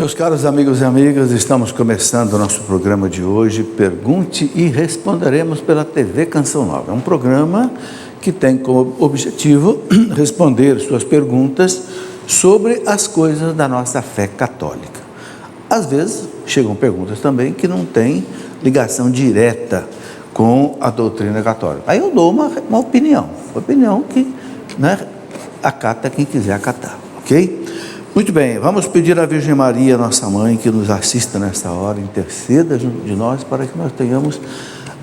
Meus caros amigos e amigas, estamos começando o nosso programa de hoje, Pergunte e Responderemos pela TV Canção Nova. É um programa que tem como objetivo responder suas perguntas sobre as coisas da nossa fé católica. Às vezes chegam perguntas também que não têm ligação direta com a doutrina católica. Aí eu dou uma opinião que acata quem quiser acatar, ok? Muito bem, vamos pedir à Virgem Maria, nossa mãe, que nos assista nesta hora, interceda junto de nós para que nós tenhamos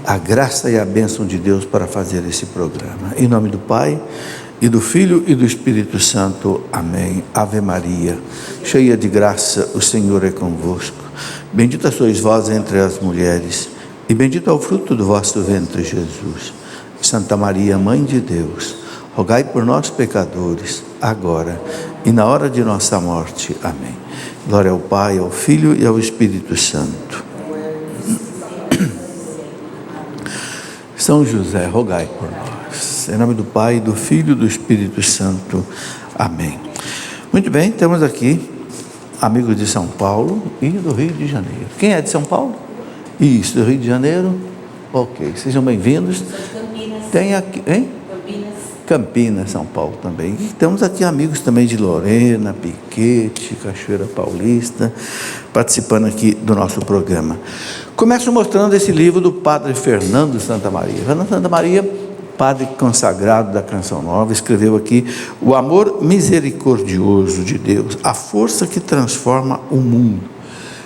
a graça e a bênção de Deus para fazer esse programa. Em nome do Pai, e do Filho e do Espírito Santo. Amém. Ave Maria, cheia de graça, o Senhor é convosco. Bendita sois vós entre as mulheres, e bendito é o fruto do vosso ventre, Jesus. Santa Maria, Mãe de Deus, rogai por nós, pecadores, agora e na hora de nossa morte. Amém. Glória ao Pai, ao Filho e ao Espírito Santo. São José, rogai por nós. Em nome do Pai, do Filho e do Espírito Santo. Amém. Muito bem, temos aqui amigos de São Paulo e do Rio de Janeiro. Quem é de São Paulo? Isso, do Rio de Janeiro. Ok, sejam bem-vindos. Tem aqui, hein? Campinas, São Paulo também. E temos aqui amigos também de Lorena, Piquete, Cachoeira Paulista, participando aqui do nosso programa. Começo mostrando esse livro do Padre Fernando Santa Maria. Fernando Santa Maria, padre consagrado da Canção Nova, escreveu aqui: o amor misericordioso de Deus, a força que transforma o mundo.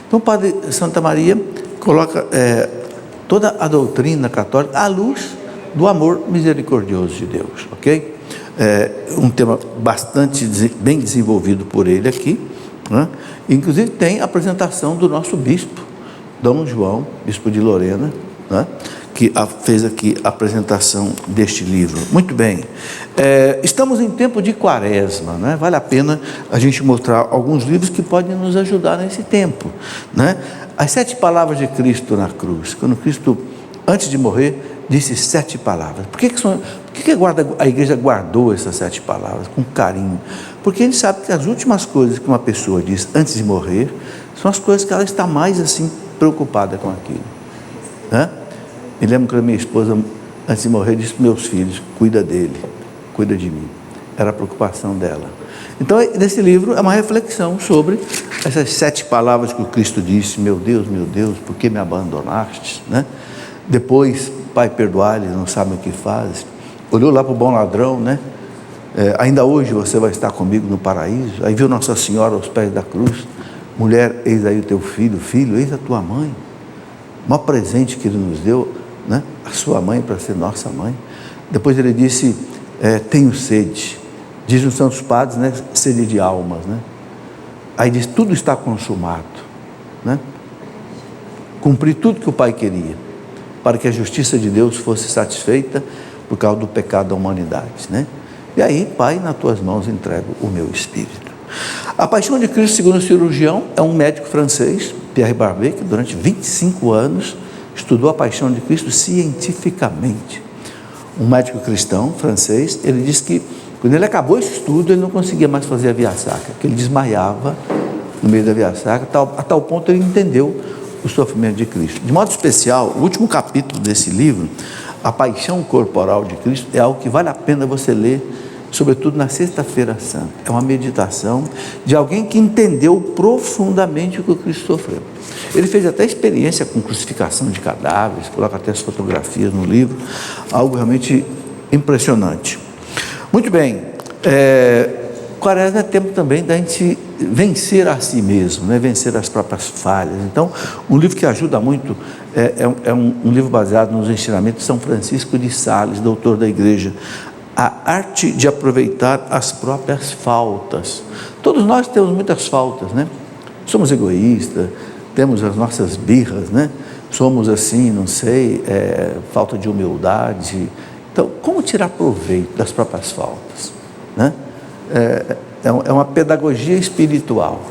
Então, o Padre Santa Maria coloca toda a doutrina católica à luz do amor misericordioso de Deus, ok? Um tema bastante bem desenvolvido por ele aqui, né? Inclusive tem a apresentação do nosso bispo, Dom João, bispo de Lorena, né? Que fez aqui a apresentação deste livro. Muito bem, estamos em tempo de quaresma, né? Vale a pena a gente mostrar alguns livros que podem nos ajudar nesse tempo, né? As 7 palavras de Cristo na cruz, quando Cristo, antes de morrer, disse 7 palavras. Por que a igreja guardou essas 7 palavras com carinho? Porque a gente sabe que as últimas coisas que uma pessoa diz antes de morrer são as coisas que ela está mais assim preocupada com aquilo, né? Me lembro que a minha esposa, antes de morrer, disse para meus filhos: cuida dele, cuida de mim. Era a preocupação dela. Então, nesse livro é uma reflexão sobre essas 7 palavras que o Cristo disse: meu Deus, por que me abandonaste, né? Depois, Pai, perdoai-lhes, não sabem o que fazem. Olhou lá para o bom ladrão, né? Ainda hoje você vai estar comigo no paraíso. Aí viu Nossa Senhora aos pés da cruz: mulher, eis aí o teu filho, filho, eis a tua mãe. O maior presente que ele nos deu, né? A sua mãe para ser nossa mãe. Depois ele disse: tenho sede. Diz os santos padres, né? Sede de almas, né? Aí diz: tudo está consumado, né? Cumpri tudo que o Pai queria, para que a justiça de Deus fosse satisfeita por causa do pecado da humanidade, né? E aí, Pai, nas tuas mãos entrego o meu espírito. A Paixão de Cristo, segundo o cirurgião, é um médico francês, Pierre Barbet, que durante 25 anos estudou a Paixão de Cristo cientificamente. Um médico cristão francês, ele disse que quando ele acabou esse estudo, ele não conseguia mais fazer a via sacra, que ele desmaiava no meio da via sacra, a tal ponto ele entendeu o sofrimento de Cristo. De modo especial, o último capítulo desse livro, A Paixão Corporal de Cristo, é algo que vale a pena você ler, sobretudo na Sexta-feira Santa. É uma meditação de alguém que entendeu profundamente o que o Cristo sofreu. Ele fez até experiência com crucificação de cadáveres, coloca até as fotografias no livro, algo realmente impressionante. Muito bem, Quaresma é tempo também da gente vencer a si mesmo, né? Vencer as próprias falhas. Então, um livro que ajuda muito é um livro baseado nos ensinamentos de São Francisco de Sales, doutor da Igreja, A Arte de Aproveitar as Próprias Faltas. Todos nós temos muitas faltas, né? Somos egoístas, temos as nossas birras, né? Somos assim, não sei, falta de humildade. Então, como tirar proveito das próprias faltas, né? É uma pedagogia espiritual,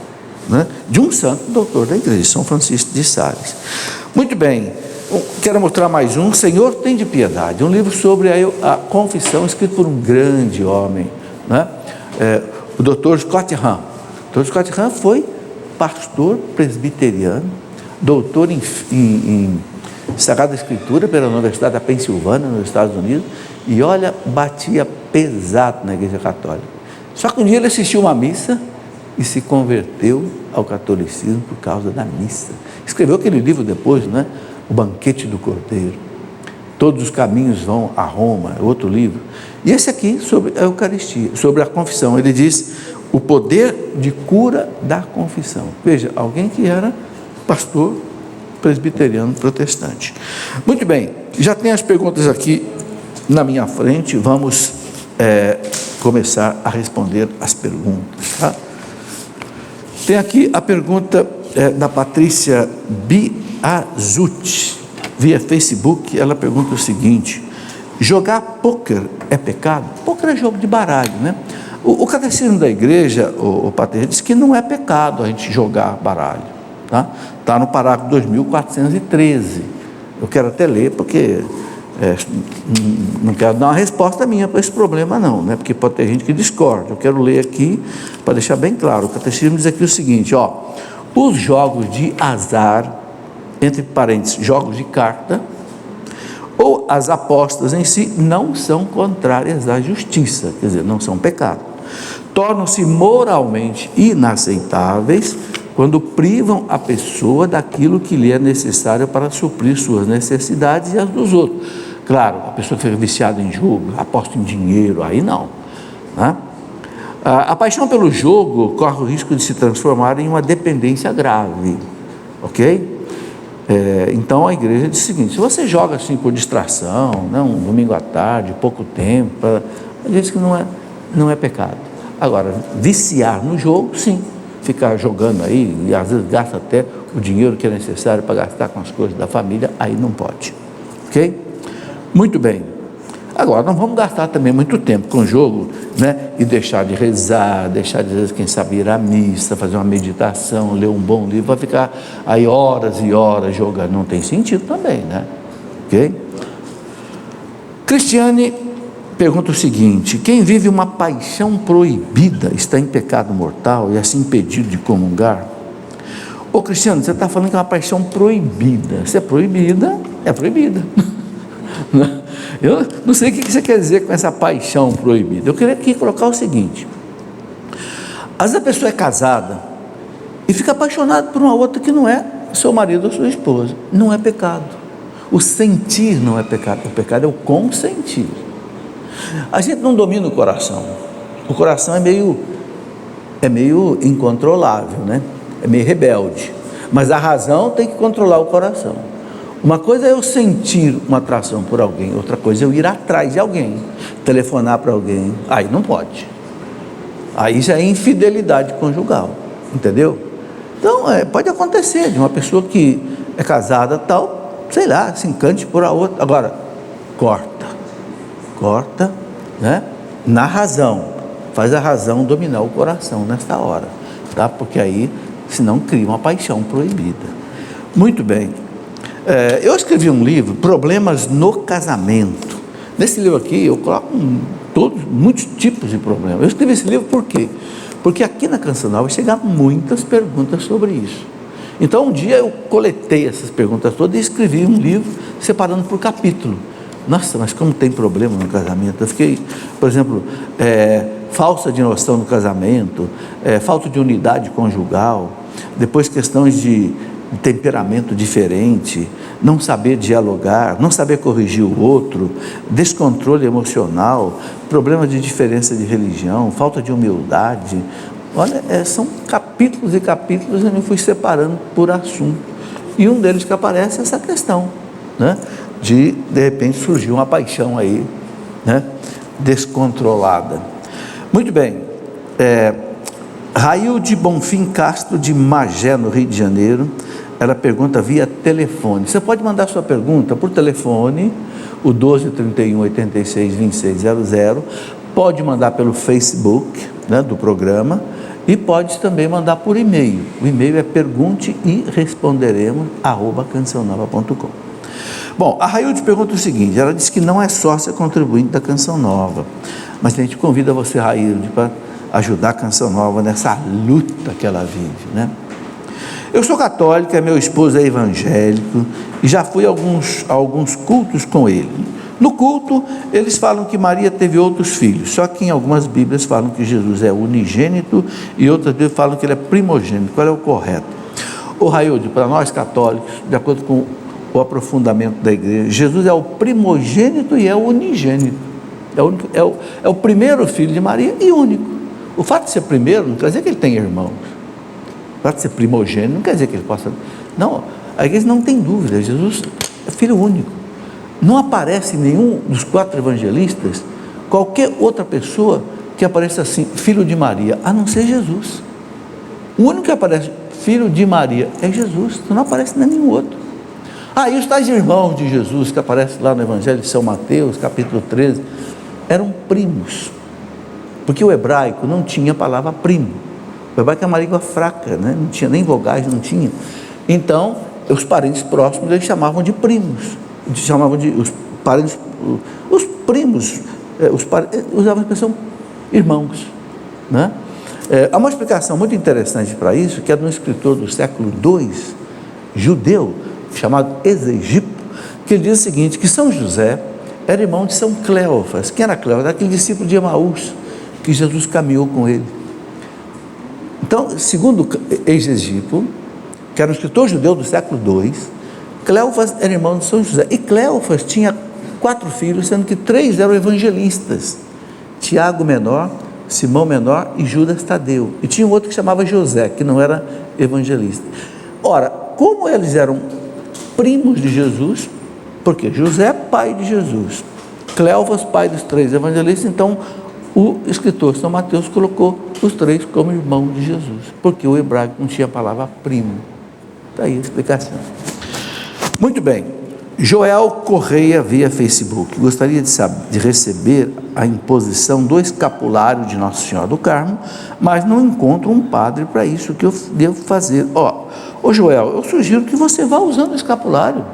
né? De um santo doutor da Igreja, São Francisco de Sales. Muito bem, quero mostrar mais um, Senhor, tem de piedade, um livro sobre a confissão, escrito por um grande homem, né? O Dr. Scott Hahn. O Dr. Scott Hahn foi pastor presbiteriano, doutor em Sagrada Escritura pela Universidade da Pensilvânia, nos Estados Unidos, e olha, batia pesado na Igreja Católica. Só que um dia ele assistiu uma missa e se converteu ao catolicismo por causa da missa. Escreveu aquele livro depois, né? O Banquete do Cordeiro. Todos os caminhos vão a Roma, é outro livro. E esse aqui sobre a Eucaristia, sobre a confissão. Ele diz o poder de cura da confissão. Veja, alguém que era pastor presbiteriano protestante. Muito bem, já tem as perguntas aqui na minha frente, vamos começar a responder as perguntas. Tá? Tem aqui a pergunta da Patrícia Biazuti, via Facebook. Ela pergunta o seguinte: jogar pôquer é pecado? Pôquer é jogo de baralho, né? O catecismo da igreja, o Patrícia, diz que não é pecado a gente jogar baralho, tá? Está no parágrafo 2413. Eu quero até ler, porque não quero dar uma resposta minha para esse problema não, né? Porque pode ter gente que discorda. Eu quero ler aqui para deixar bem claro. O catecismo diz aqui o seguinte, ó: os jogos de azar, entre parênteses, jogos de carta, ou as apostas em si, não são contrárias à justiça, quer dizer, não são pecado. Tornam-se moralmente inaceitáveis quando privam a pessoa daquilo que lhe é necessário para suprir suas necessidades e as dos outros. Claro, a pessoa fica viciada em jogo, aposta em dinheiro, aí não, né? A paixão pelo jogo corre o risco de se transformar em uma dependência grave, ok? Então a igreja diz o seguinte: se você joga assim por distração, né, um domingo à tarde, pouco tempo, ela diz que não é pecado. Agora, viciar no jogo, sim, ficar jogando aí, e às vezes gasta até o dinheiro que é necessário para gastar com as coisas da família, aí não pode, ok? Muito bem. Agora, não vamos gastar também muito tempo com o jogo, né? E deixar de rezar, deixar de, às vezes, quem sabe, ir à missa, fazer uma meditação, ler um bom livro, vai ficar aí horas e horas jogando. Não tem sentido também, né? Ok? Cristiane pergunta o seguinte: quem vive uma paixão proibida está em pecado mortal e assim impedido de comungar? Ô Cristiano, você está falando que é uma paixão proibida. Se é proibida, é proibida. Eu não sei o que você quer dizer com essa paixão proibida. Eu queria aqui colocar o seguinte: às vezes a pessoa é casada e fica apaixonada por uma outra que não é seu marido ou sua esposa. Não é pecado. O sentir não é pecado. O pecado é o consentir. A gente não domina o coração. O coração é meio incontrolável, né? É meio rebelde. Mas a razão tem que controlar o coração. Uma coisa é eu sentir uma atração por alguém, outra coisa é eu ir atrás de alguém, telefonar para alguém. Aí não pode. Aí já é infidelidade conjugal, entendeu? Então, pode acontecer de uma pessoa que é casada tal, sei lá, se encante por a outra. Agora, corta, né? Na razão, faz a razão dominar o coração nessa hora, tá? Porque aí, senão cria uma paixão proibida. Muito bem. Eu escrevi um livro, Problemas no Casamento. Nesse livro aqui eu coloco muitos tipos de problemas. Eu escrevi esse livro por quê? Porque aqui na Canção Nova chegaram muitas perguntas sobre isso. Então um dia eu coletei essas perguntas todas e escrevi um livro separando por capítulo. Nossa, mas como tem problema no casamento. Eu fiquei, por exemplo, falsa de noção no casamento, falta de unidade conjugal, depois questões de temperamento diferente, não saber dialogar, não saber corrigir o outro, descontrole emocional, problema de diferença de religião, falta de humildade. Olha, são capítulos e capítulos, eu me fui separando por assunto. E um deles que aparece é essa questão, né? De repente surgiu uma paixão aí, né? Descontrolada. Muito bem. Railde Bonfim Castro, de Magé, no Rio de Janeiro, ela pergunta via telefone. Você pode mandar sua pergunta por telefone, o 1231-86-2600, pode mandar pelo Facebook, né, do programa, e pode também mandar por e-mail. O e-mail é pergunte-e-responderemos@cançãonova.com. Bom, a Railde pergunta o seguinte: ela diz que não é sócia contribuinte da Canção Nova, mas a gente convida você, Railde, para ajudar a Canção Nova nessa luta que ela vive, né? Eu sou católica, meu esposo é evangélico e já fui a alguns cultos com ele. No culto, eles falam que Maria teve outros filhos, só que em algumas Bíblias falam que Jesus é unigênito e outras Bíblias falam que ele é primogênito. Qual é o correto? O Railde, para nós católicos, de acordo com o aprofundamento da igreja, Jesus é o primogênito e é o unigênito. É o primeiro filho de Maria e único. O fato de ser primeiro não quer dizer que ele tem irmãos. O fato de ser primogênito não quer dizer que ele possa... Não, a igreja não tem dúvida, Jesus é filho único. Não aparece em nenhum dos 4 evangelistas qualquer outra pessoa que apareça assim, filho de Maria, a não ser Jesus. O único que aparece filho de Maria é Jesus, não aparece nenhum outro. E os tais irmãos de Jesus que aparecem lá no Evangelho de São Mateus, capítulo 13, eram primos, porque o hebraico não tinha a palavra primo. O hebraico é uma língua fraca, né? Não tinha nem vogais, não tinha. Então, os parentes próximos eles chamavam de primos, chamavam de os parentes, os primos, usavam a expressão irmãos, né? Há uma explicação muito interessante para isso, que é de um escritor do século II, judeu, chamado Exegipo, que ele diz o seguinte, que São José era irmão de São Cleófas. Quem era Cleófas? Era aquele discípulo de Emaús, que Jesus caminhou com ele. Então, segundo Exegipo, que era um escritor judeu do século II, Cleófas era irmão de São José, e Cleófas tinha 4 filhos, sendo que 3 eram evangelistas, Tiago menor, Simão menor e Judas Tadeu, e tinha um outro que chamava José, que não era evangelista. Ora, como eles eram primos de Jesus, porque José é pai de Jesus, Cleófas pai dos 3 evangelistas, então o escritor São Mateus colocou os 3 como irmãos de Jesus, porque o hebraico não tinha a palavra primo. Está aí a explicação. Muito bem, Joel Correia via Facebook, gostaria de receber a imposição do escapulário de Nossa Senhora do Carmo, mas não encontro um padre para isso, o que eu devo fazer? Ô Joel, eu sugiro que você vá usando o escapulário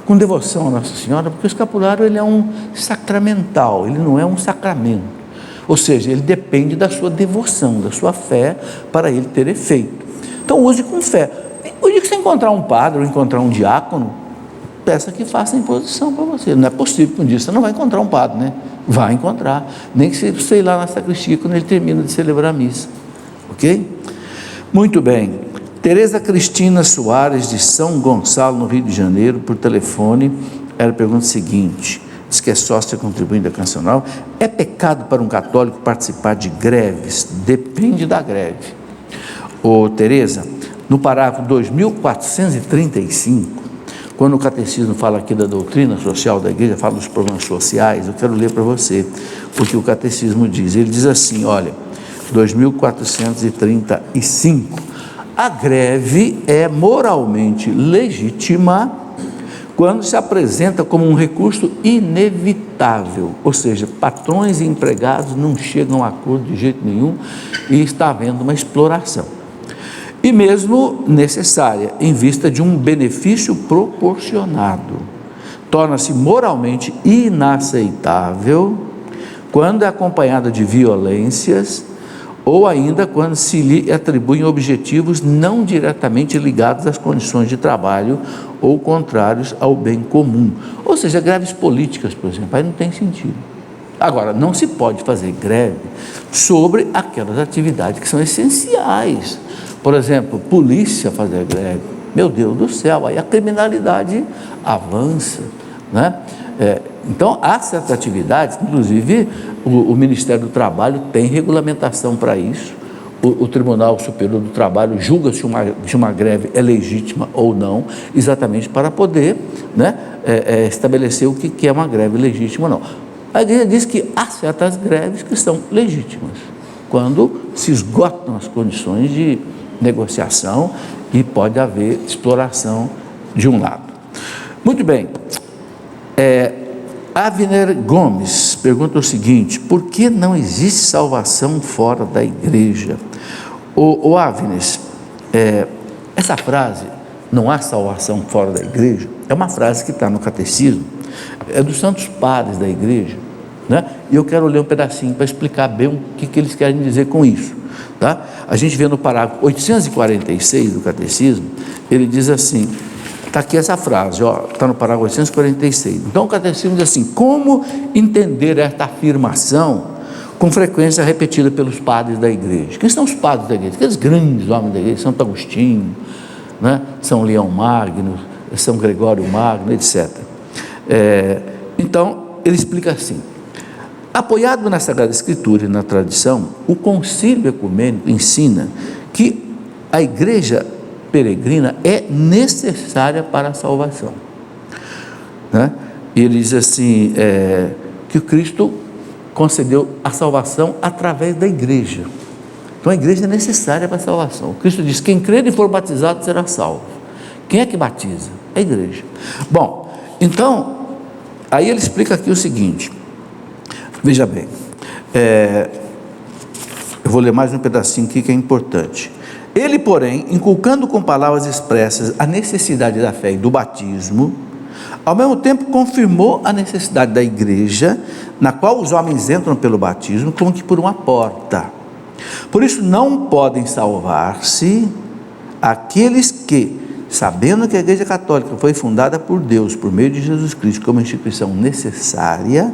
com devoção a Nossa Senhora, porque o escapulário ele é um sacramental, ele não é um sacramento, ou seja, ele depende da sua devoção, da sua fé, para ele ter efeito. Então use com fé. O dia que você encontrar um padre ou encontrar um diácono, peça que faça a imposição para você. Não é possível que um dia você não vai encontrar um padre, né? Vai encontrar, nem que você sei lá na sacristia quando ele termina de celebrar a missa, ok? Muito bem. Tereza Cristina Soares de São Gonçalo, no Rio de Janeiro, por telefone, ela pergunta o seguinte, diz que é sócia contribuinte da Cancional: é pecado para um católico participar de greves? Depende da greve. Tereza, no parágrafo 2435, quando o catecismo fala aqui da doutrina social da igreja, fala dos problemas sociais, eu quero ler para você o que o catecismo diz. Ele diz assim, olha, 2435, a greve é moralmente legítima quando se apresenta como um recurso inevitável, ou seja, patrões e empregados não chegam a acordo de jeito nenhum e está havendo uma exploração. E mesmo necessária, em vista de um benefício proporcionado. Torna-se moralmente inaceitável quando é acompanhada de violências ou ainda quando se lhe atribuem objetivos não diretamente ligados às condições de trabalho ou contrários ao bem comum. Ou seja, greves políticas, por exemplo, aí não tem sentido. Agora, não se pode fazer greve sobre aquelas atividades que são essenciais. Por exemplo, polícia fazer greve, meu Deus do céu, aí a criminalidade avança, né? Então, há certas atividades, inclusive o Ministério do Trabalho tem regulamentação para isso, o Tribunal Superior do Trabalho julga se uma greve é legítima ou não, exatamente para poder, né, estabelecer o que é uma greve legítima ou não. A igreja diz que há certas greves que são legítimas, quando se esgotam as condições de negociação e pode haver exploração de um lado. Muito bem, Avner Gomes pergunta o seguinte: por que não existe salvação fora da igreja? Avner, essa frase, não há salvação fora da igreja, é uma frase que está no catecismo, é dos santos padres da igreja, né? E eu quero ler um pedacinho para explicar bem o que eles querem dizer com isso. Tá? A gente vê no parágrafo 846 do Catecismo, ele diz assim, está aqui essa frase, está no parágrafo 846. Então o Catecismo diz assim: como entender esta afirmação com frequência repetida pelos padres da igreja? Quem são os padres da igreja? Aqueles grandes homens da igreja, Santo Agostinho, né? São Leão Magno, São Gregório Magno, etc. Então ele explica assim: apoiado na Sagrada Escritura e na tradição, o Concílio Ecumênico ensina que a igreja peregrina é necessária para a salvação, né? Ele diz assim, que o Cristo concedeu a salvação através da igreja. Então a igreja é necessária para a salvação. O Cristo diz: quem crer e for batizado será salvo. Quem é que batiza? A igreja. Bom, então, aí ele explica aqui o seguinte, veja bem, eu vou ler mais um pedacinho aqui que é importante. Ele, porém, inculcando com palavras expressas a necessidade da fé e do batismo, ao mesmo tempo confirmou a necessidade da igreja, na qual os homens entram pelo batismo como que por uma porta. Por isso não podem salvar-se aqueles que, sabendo que a Igreja Católica foi fundada por Deus, por meio de Jesus Cristo, como instituição necessária,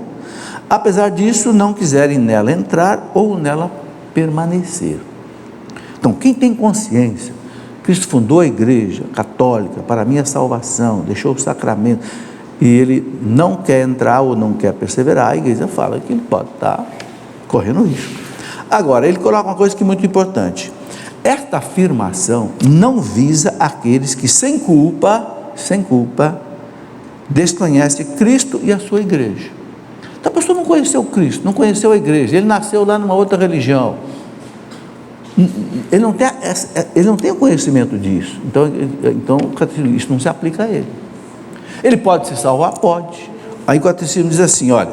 apesar disso não quiserem nela entrar ou nela permanecer. Então, quem tem consciência, Cristo fundou a Igreja Católica para a minha salvação, deixou o sacramento, e ele não quer entrar ou não quer perseverar, a igreja fala que ele pode estar correndo risco. Agora, ele coloca uma coisa que é muito importante: esta afirmação não visa aqueles que sem culpa, desconhecem Cristo e a sua igreja. Então a pessoa não conheceu Cristo, não conheceu a igreja, ele nasceu lá numa outra religião, ele não tem o conhecimento disso, então o catecismo, isso não se aplica a ele. Ele pode se salvar? Pode. Aí o catecismo diz assim, olha: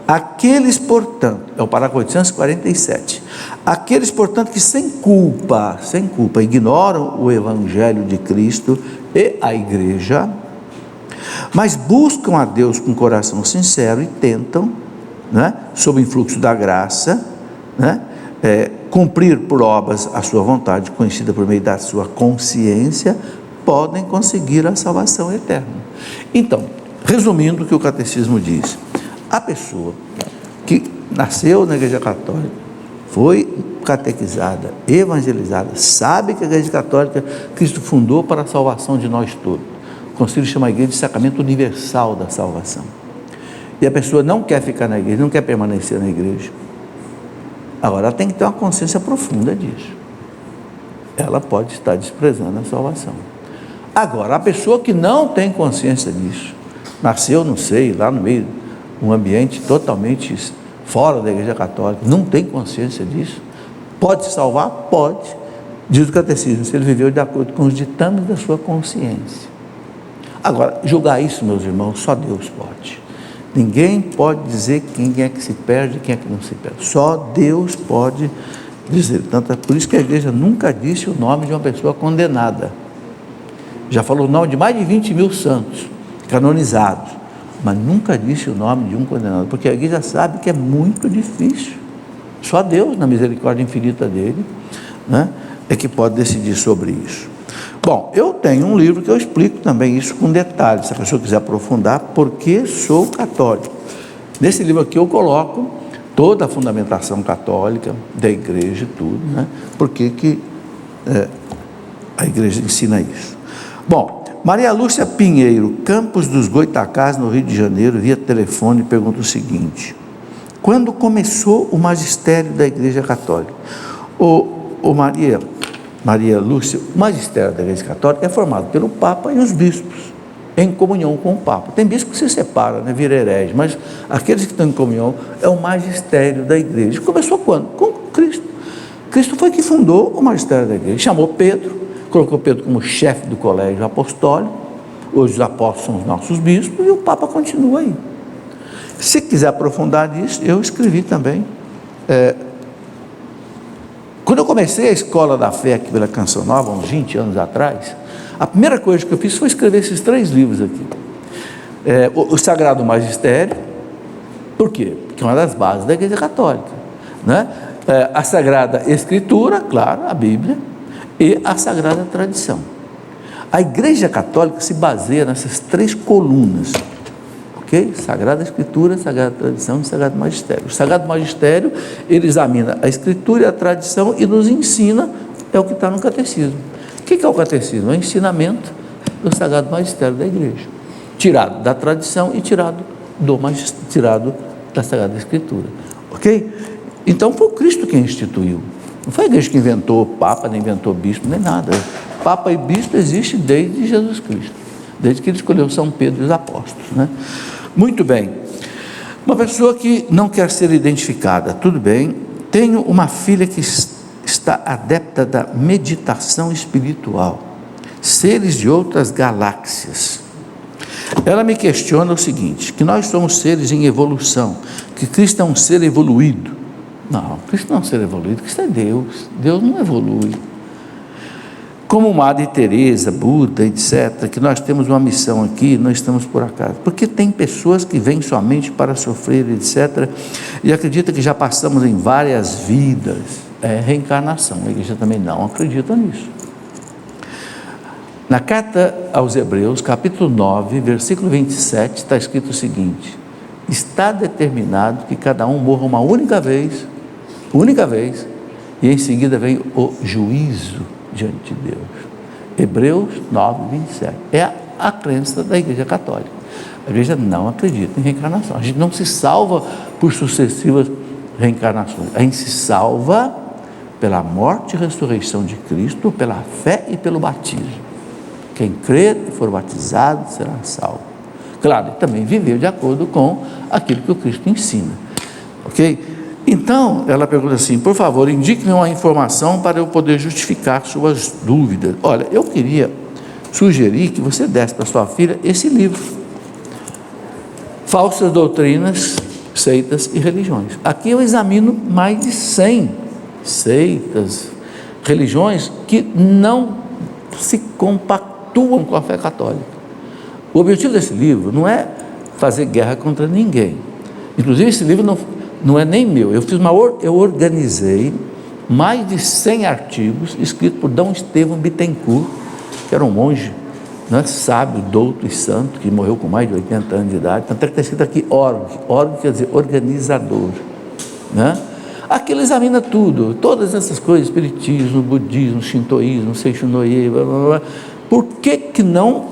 aqueles, portanto, é o parágrafo 847, aqueles, portanto, que sem culpa, ignoram o evangelho de Cristo e a igreja, mas buscam a Deus com coração sincero e tentam, né, sob o influxo da graça, né, cumprir por obras a sua vontade, conhecida por meio da sua consciência, podem conseguir a salvação eterna. Então, resumindo o que o catecismo diz: a pessoa que nasceu na Igreja Católica, foi catequizada, evangelizada, sabe que a Igreja Católica Cristo fundou para a salvação de nós todos. O concílio chama a igreja de sacramento universal da salvação. E a pessoa não quer ficar na igreja, não quer permanecer na igreja. Agora, ela tem que ter uma consciência profunda disso. Ela pode estar desprezando a salvação. Agora, a pessoa que não tem consciência disso, nasceu, não sei, lá no meio de um ambiente totalmente fora da Igreja Católica, não tem consciência disso, pode se salvar? Pode. Diz o catecismo, se ele viveu de acordo com os ditames da sua consciência. Agora, julgar isso, meus irmãos, só Deus pode. Ninguém pode dizer quem é que se perde e quem é que não se perde. Só Deus pode dizer. Tanto é por isso que a igreja nunca disse o nome de uma pessoa condenada. Já falou o nome de mais de 20 mil santos canonizados, mas nunca disse o nome de um condenado, porque a igreja sabe que é muito difícil. Só Deus, na misericórdia infinita dele, né, é que pode decidir sobre isso. Bom, eu tenho um livro que eu explico também isso com detalhes, se a pessoa quiser aprofundar, porque sou católico. Nesse livro aqui eu coloco toda a fundamentação católica da igreja, tudo, né? Porque que a igreja ensina isso. Bom, Maria Lúcia Pinheiro, Campos dos Goitacás, no Rio de Janeiro, via telefone, pergunta o seguinte: quando começou o magistério da Igreja Católica? Maria Lúcia, o magistério da Igreja Católica é formado pelo Papa e os bispos, em comunhão com o Papa. Tem bispo que se separa, né, vira herege, mas aqueles que estão em comunhão é o magistério da Igreja. Começou quando? Com Cristo. Cristo foi que fundou o magistério da Igreja, chamou Pedro, colocou Pedro como chefe do colégio apostólico. Hoje os apóstolos são os nossos bispos e o Papa continua aí. Se quiser aprofundar nisso, eu escrevi também. Quando eu comecei a Escola da Fé aqui pela Canção Nova, uns 20 anos atrás, a primeira coisa que eu fiz foi escrever esses 3 livros aqui. O Sagrado Magistério. Por quê? Porque é uma das bases da Igreja Católica, né? a Sagrada Escritura, claro, a Bíblia, e a Sagrada Tradição. A Igreja Católica se baseia nessas 3 colunas, ok? Sagrada Escritura, Sagrada Tradição e Sagrado Magistério. O Sagrado Magistério, ele examina a Escritura e a Tradição e nos ensina, é o que está no Catecismo. O que é o Catecismo? É o ensinamento do Sagrado Magistério da Igreja, tirado da tradição e tirado da Sagrada Escritura, ok? Então foi o Cristo quem instituiu, não foi a Igreja que inventou Papa, nem inventou Bispo, nem nada. Papa e Bispo existe desde Jesus Cristo, desde que ele escolheu São Pedro e os apóstolos, né? Muito bem, uma pessoa que não quer ser identificada, tudo bem, tenho uma filha que está adepta da meditação espiritual, seres de outras galáxias. Ela me questiona o seguinte, que nós somos seres em evolução, que Cristo é um ser evoluído. Não, Cristo não é um ser evoluído, Cristo é Deus, Deus não evolui. Como Madre Teresa, Buda, etc., que nós temos uma missão aqui, nós estamos por acaso, porque tem pessoas que vêm somente para sofrer, etc., e acreditam que já passamos em várias vidas, reencarnação. A igreja também não acredita nisso. Na carta aos Hebreus, capítulo 9, versículo 27, está escrito o seguinte: está determinado que cada um morra uma única vez, e em seguida vem o juízo diante de Deus. Hebreus 9, 27. É a crença da Igreja Católica. A Igreja não acredita em reencarnação. A gente não se salva por sucessivas reencarnações. A gente se salva pela morte e ressurreição de Cristo, pela fé e pelo batismo. Quem crer e for batizado será salvo. Claro, e também viver de acordo com aquilo que o Cristo ensina. Ok? Então, ela pergunta assim: por favor, indique-me uma informação para eu poder justificar suas dúvidas. Olha, eu queria sugerir que você desse para sua filha esse livro, Falsas Doutrinas, Seitas e Religiões. Aqui eu examino mais de 100 seitas, religiões que não se compactuam com a fé católica. O objetivo desse livro não é fazer guerra contra ninguém. Inclusive, esse livro não é nem meu. Eu organizei mais de 100 artigos escritos por D. Estevão Bittencourt, que era um monge, né, sábio, douto e santo, que morreu com mais de 80 anos de idade. Tanto é que está escrito aqui org quer dizer organizador, né? Aqui ele examina tudo, todas essas coisas, espiritismo, budismo, shintoísmo, seishunoye, blá, blá, blá. Por que não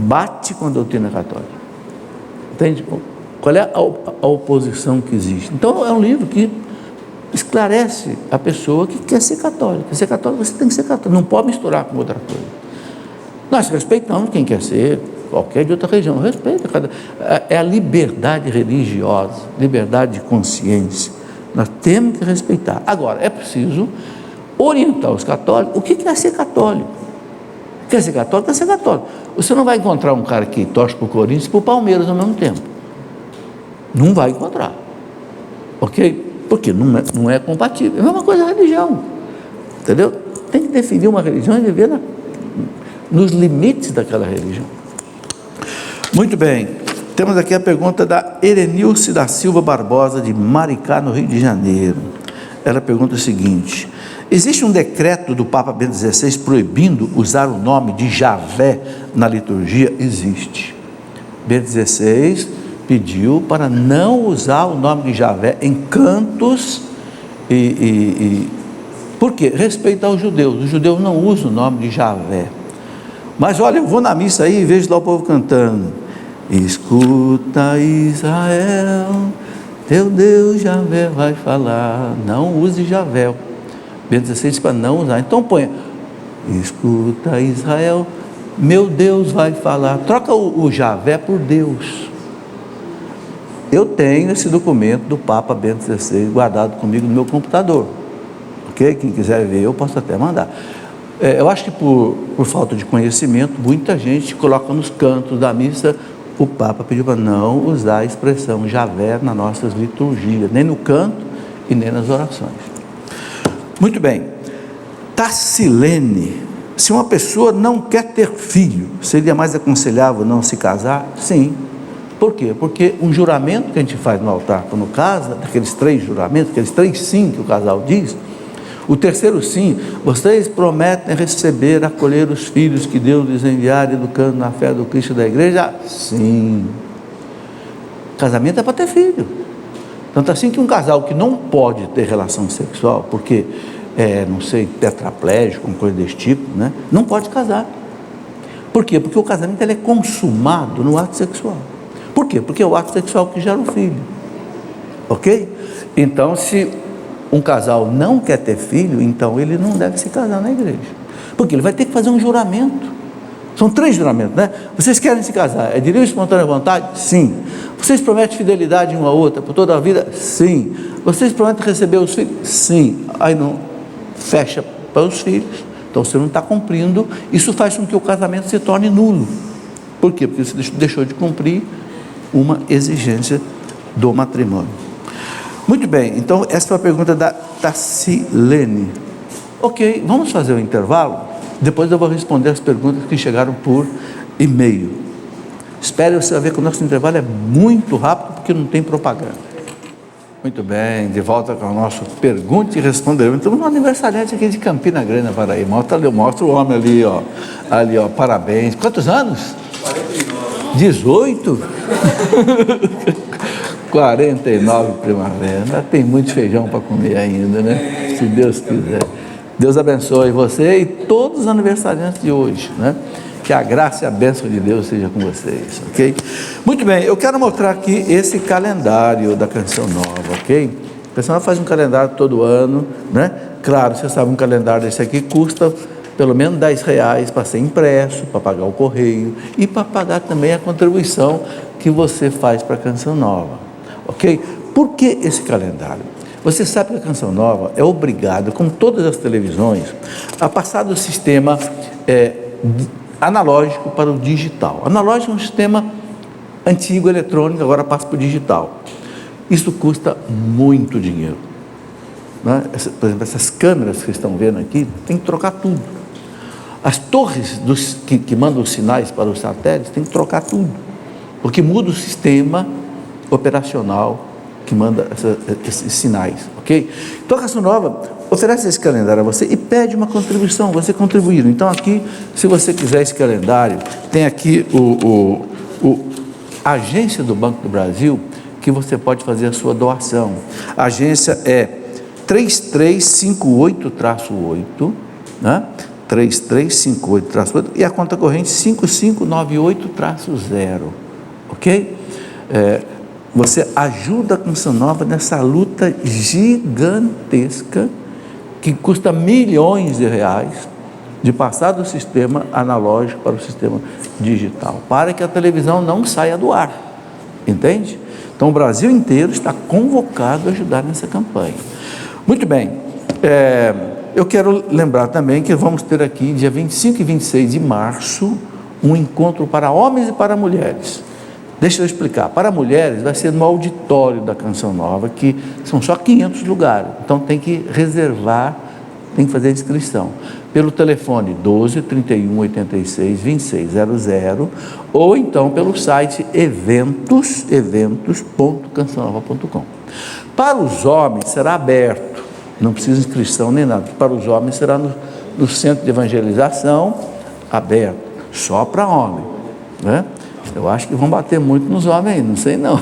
bate com a doutrina católica? Entende? Qual é a oposição que existe? Então, é um livro que esclarece a pessoa que quer ser católica. Ser católico, você tem que ser católico, não pode misturar com outra coisa. Nós respeitamos quem quer ser, qualquer de outra religião, respeita. É a liberdade religiosa, liberdade de consciência. Nós temos que respeitar. Agora, é preciso orientar os católicos. O que é ser católico? Quer ser católico? Quer ser católico. Você não vai encontrar um cara que torce para o Corinthians e para o Palmeiras ao mesmo tempo. Não vai encontrar. Ok? Porque não é compatível. É a mesma coisa a religião. Entendeu? Tem que definir uma religião e viver nos limites daquela religião. Muito bem. Temos aqui a pergunta da Erenilce da Silva Barbosa, de Maricá, no Rio de Janeiro. Ela pergunta o seguinte: existe um decreto do Papa Bento XVI proibindo usar o nome de Javé na liturgia? Existe. Bento XVI pediu para não usar o nome de Javé em cantos por quê? Respeito aos judeus. Os judeus não usam o nome de Javé. Mas olha, eu vou na missa aí e vejo lá o povo cantando: escuta, Israel, teu Deus Javé vai falar. Não use Javé. Bento XVI disse para não usar. Então põe: escuta, Israel, meu Deus vai falar. Troca o Javé por Deus. Eu tenho esse documento do Papa Bento XVI guardado comigo no meu computador. Ok? Quem quiser ver, eu posso até mandar. Eu acho que por falta de conhecimento, muita gente coloca nos cantos da missa. O Papa pediu para não usar a expressão Javé nas nossas liturgias, nem no canto e nem nas orações. Muito bem. Tassilene: se uma pessoa não quer ter filho, seria mais aconselhável não se casar? Sim, Por quê? Porque um juramento que a gente faz no altar quando casa, daqueles 3 juramentos, aqueles 3 sim que o casal diz, o terceiro sim: vocês prometem receber, acolher os filhos que Deus lhes enviar, educando na fé do Cristo da igreja? Sim. Casamento é para ter filho. Tanto assim que um casal que não pode ter relação sexual, porque não sei, tetraplégico, uma coisa desse tipo, né? Não pode casar. Por quê? Porque o casamento ele é consumado no ato sexual. Por quê? Porque é o ato sexual que gera o filho. Ok? Então, se um casal não quer ter filho, então ele não deve se casar na igreja. Porque ele vai ter que fazer um juramento. São 3 juramentos, né? Vocês querem se casar? É de livre e espontânea vontade? Sim. Vocês prometem fidelidade uma à outra por toda a vida? Sim. Vocês prometem receber os filhos? Sim. Aí não fecha para os filhos. Então você não está cumprindo. Isso faz com que o casamento se torne nulo. Por quê? Porque você deixou de cumprir uma exigência do matrimônio. Muito bem, então essa foi a pergunta da Tacilene. Ok, vamos fazer o intervalo? Depois eu vou responder as perguntas que chegaram por e-mail. Espere, você vai ver que o nosso intervalo é muito rápido, porque não tem propaganda. Muito bem, de volta com o nosso Pergunte e Responderemos. Estamos no aniversariante aqui de Campina Grande, na Paraíba. Mostra o homem ali, ó. Ali, ó, parabéns. Quantos anos? 49. 18? 49 primavera. Tem muito feijão para comer ainda, né? Se Deus quiser. Deus abençoe você e todos os aniversariantes de hoje, né? Que a graça e a bênção de Deus seja com vocês, ok? Muito bem, eu quero mostrar aqui esse calendário da Canção Nova, ok? A Canção Nova faz um calendário todo ano, né? Claro, você sabe, um calendário desse aqui custa pelo menos R$10 para ser impresso, para pagar o correio e para pagar também a contribuição que você faz para a Canção Nova, ok? Por que esse calendário? Você sabe que a Canção Nova é obrigada, como todas as televisões, a passar do sistema analógico para o digital. Analógico é um sistema antigo, eletrônico, agora passa para o digital. Isso custa muito dinheiro, né? Por exemplo, essas câmeras que estão vendo aqui, tem que trocar tudo. As torres que mandam os sinais para os satélites, tem que trocar tudo, porque muda o sistema operacional que manda esses sinais, ok? Então a Canção Nova oferece esse calendário a você e pede uma contribuição, você contribuir. Então aqui, se você quiser esse calendário, tem aqui a agência do Banco do Brasil, que você pode fazer a sua doação. A agência é 3358-8, né? 3358-8, e a conta corrente 5598-0, ok? Você ajuda a Canção Nova nessa luta gigantesca que custa milhões de reais de passar do sistema analógico para o sistema digital, para que a televisão não saia do ar, entende? Então o Brasil inteiro está convocado a ajudar nessa campanha. Muito bem, eu quero lembrar também que vamos ter aqui, dia 25 e 26 de março, um encontro para homens e para mulheres. Deixa eu explicar. Para mulheres vai ser no auditório da Canção Nova, que são só 500 lugares. Então tem que reservar, tem que fazer a inscrição. Pelo telefone 12 31 86 2600 ou então pelo site eventos.cançãonova.com. Para os homens será aberto, não precisa inscrição nem nada. Para os homens será no centro de evangelização aberto, só para homem, né? Eu acho que vão bater muito nos homens aí, não sei não.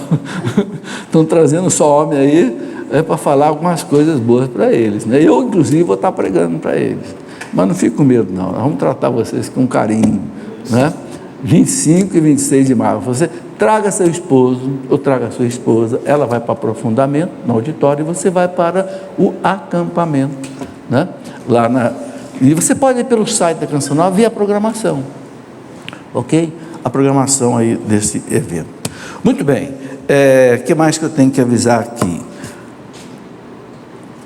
Estão trazendo só homem aí para falar algumas coisas boas para eles, né? Eu, inclusive, vou estar pregando para eles. Mas não fique com medo, não. Nós vamos tratar vocês com carinho, né? 25 e 26 de março. Você traga seu esposo ou traga sua esposa, ela vai para aprofundamento no auditório e você vai para o acampamento, né? E você pode ir pelo site da Canção Nova ver a programação, ok? A programação aí desse evento. Muito bem, o que mais que eu tenho que avisar aqui?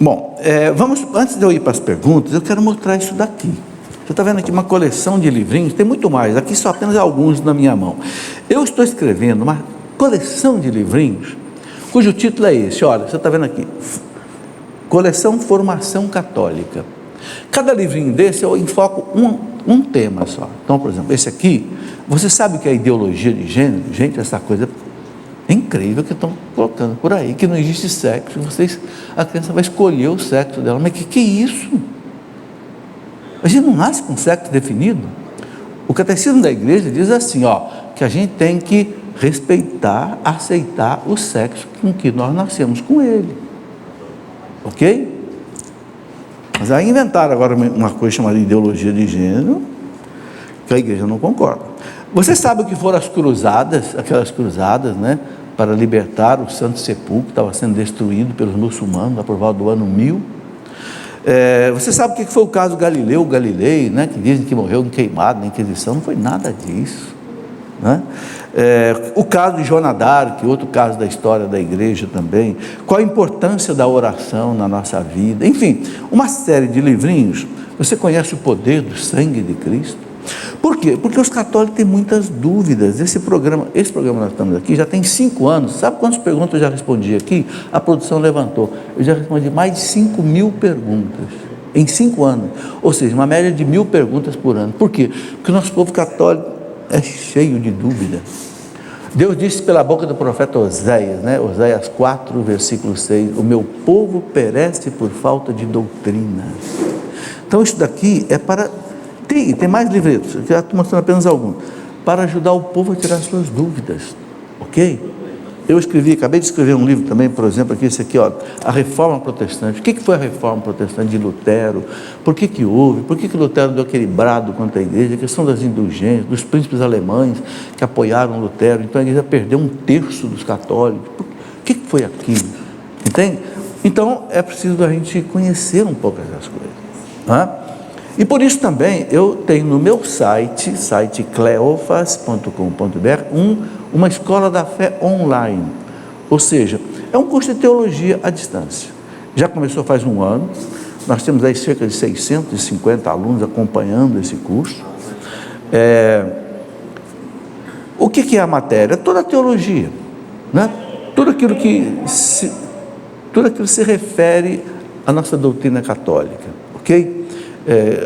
Bom, antes de eu ir para as perguntas, eu quero mostrar isso daqui. Você está vendo aqui uma coleção de livrinhos, tem muito mais, aqui só apenas alguns na minha mão. Eu estou escrevendo uma coleção de livrinhos, cujo título é esse, olha, você está vendo aqui, Coleção Formação Católica. Cada livrinho desse eu enfoco um tema só. Então, por exemplo, esse aqui, você sabe o que é ideologia de gênero? Gente, essa coisa É incrível que estão colocando por aí, que não existe sexo. A criança vai escolher o sexo dela. Mas que é isso? A gente não nasce com sexo definido. O catecismo da igreja diz assim, que a gente tem que respeitar, aceitar o sexo com que nós nascemos com ele. Ok? Mas aí inventaram agora uma coisa chamada ideologia de gênero, que a igreja não concorda. Você sabe o que foram as cruzadas, aquelas cruzadas, né, para libertar o Santo Sepulcro, que estava sendo destruído pelos muçulmanos, por volta do ano 1000. Você sabe o que foi o caso Galileu Galilei, né, que dizem que morreu queimado na Inquisição? Não foi nada disso, né? O caso de Joana d'Arc, outro caso da história da igreja também. Qual a importância da oração na nossa vida? Enfim, uma série de livrinhos. Você conhece o poder do sangue de Cristo? Por quê? Porque os católicos têm muitas dúvidas. Esse programa nós estamos aqui já tem 5 anos. Sabe quantas perguntas eu já respondi aqui? A produção levantou. Eu já respondi mais de 5.000 perguntas em 5 anos. Ou seja, uma média de 1.000 perguntas por ano. Por quê? Porque o nosso povo católico é cheio de dúvida. Deus disse pela boca do profeta Oséias, né? Oséias 4, versículo 6, o meu povo perece por falta de doutrina. Então isso daqui é para... Tem mais livretos, eu já estou mostrando apenas alguns, para ajudar o povo a tirar suas dúvidas, ok? Eu acabei de escrever um livro também, por exemplo, aqui, esse aqui, a Reforma Protestante. O que foi a Reforma Protestante de Lutero? Por que houve? Por que Lutero deu aquele brado contra a igreja? A questão das indulgências, dos príncipes alemães que apoiaram Lutero. Então a igreja perdeu 1/3 dos católicos. O que foi aquilo? Entende? Então é preciso a gente conhecer um pouco essas coisas, né? E por isso também eu tenho no meu site cleofas.com.br, uma escola da fé online, ou seja, é um curso de teologia à distância. Já começou faz 1 ano, nós temos aí cerca de 650 alunos acompanhando esse curso. O que é a matéria? Toda a teologia, né? Tudo aquilo que se refere à nossa doutrina católica, ok?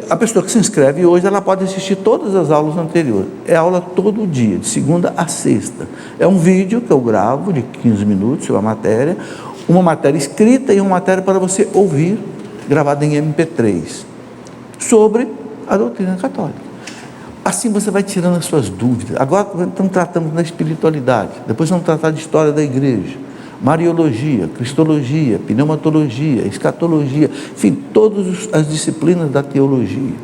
A pessoa que se inscreve hoje, ela pode assistir todas as aulas anteriores. É aula todo dia, de segunda a sexta. É um vídeo que eu gravo de 15 minutos sobre a matéria, uma matéria escrita e uma matéria para você ouvir, gravada em MP3, sobre a doutrina católica. Assim você vai tirando as suas dúvidas. Agora estamos tratando da espiritualidade, depois vamos tratar de história da igreja, Mariologia, Cristologia, Pneumatologia, Escatologia, enfim, todas as disciplinas da teologia,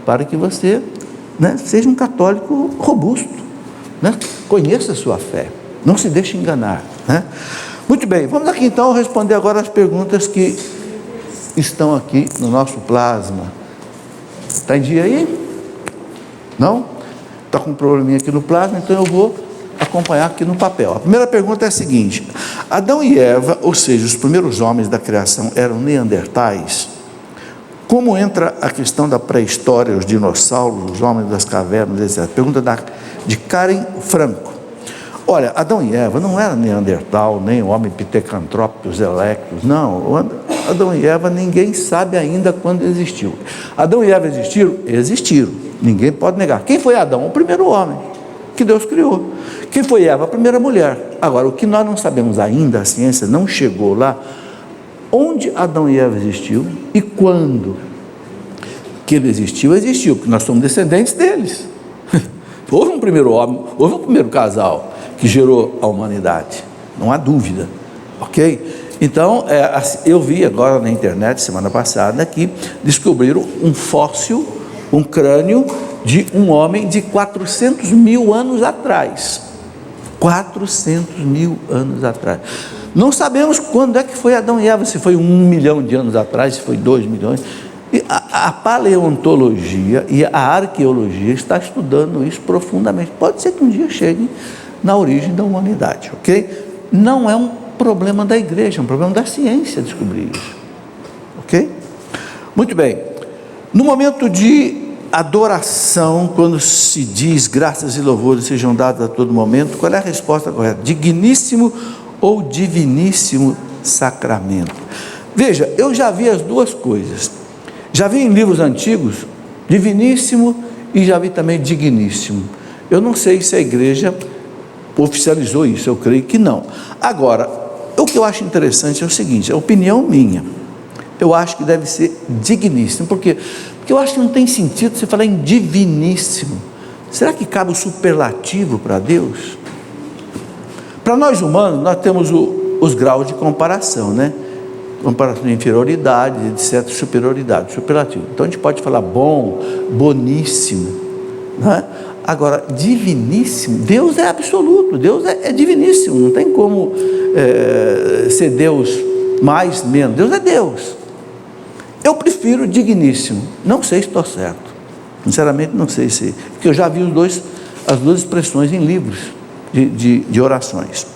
para que você, né, seja um católico robusto, né, conheça a sua fé, não se deixe enganar, né? Muito bem, vamos aqui então responder agora as perguntas que estão aqui no nosso plasma. Está em dia aí? Não? Está com um probleminha aqui no plasma, então eu vou acompanhar aqui no papel. A primeira pergunta é a seguinte: Adão e Eva, ou seja, os primeiros homens da criação, eram neandertais? Como entra a questão da pré-história, os dinossauros, os homens das cavernas, etc. Pergunta de Karen Franco. Olha, Adão e Eva não eram neandertal, nem o homem Pithecanthropus erectus, não. Adão e Eva ninguém sabe ainda quando existiu. Adão e Eva existiram? Existiram, ninguém pode negar. Quem foi Adão? O primeiro homem que Deus criou. Quem foi Eva? A primeira mulher. Agora, o que nós não sabemos ainda, a ciência não chegou lá, onde Adão e Eva existiu e quando que ele existiu, porque nós somos descendentes deles. Houve um primeiro homem, houve um primeiro casal que gerou a humanidade, não há dúvida, ok? Então, eu vi agora na internet, semana passada, que descobriram um fóssil, um crânio de um homem de 400 mil anos atrás. 400 mil anos atrás. Não sabemos quando é que foi Adão e Eva, se foi 1 milhão de anos atrás, se foi 2 milhões. E a paleontologia e a arqueologia está estudando isso profundamente. Pode ser que um dia chegue na origem da humanidade, ok? Não é um problema da igreja, é um problema da ciência descobrir isso, ok? Muito bem. No momento de adoração, quando se diz graças e louvores sejam dados a todo momento, qual é a resposta correta? Digníssimo ou diviníssimo sacramento? Veja, eu já vi as duas coisas. Já vi em livros antigos diviníssimo e já vi também digníssimo. Eu não sei se a igreja oficializou isso, eu creio que não. Agora, o que eu acho interessante é o seguinte, a opinião minha, eu acho que deve ser digníssimo. Por quê? Porque eu acho que não tem sentido você falar em diviníssimo. Será que cabe o superlativo para Deus? Para nós humanos, nós temos os graus de comparação, né? Comparação de inferioridade, etc., superioridade, superlativo. Então a gente pode falar bom, boníssimo, né? Agora, diviníssimo, Deus é absoluto, Deus é diviníssimo, não tem como ser Deus mais, menos, Deus é Deus. Eu prefiro digníssimo, não sei se estou certo, sinceramente não sei se, porque eu já vi as duas expressões em livros de orações.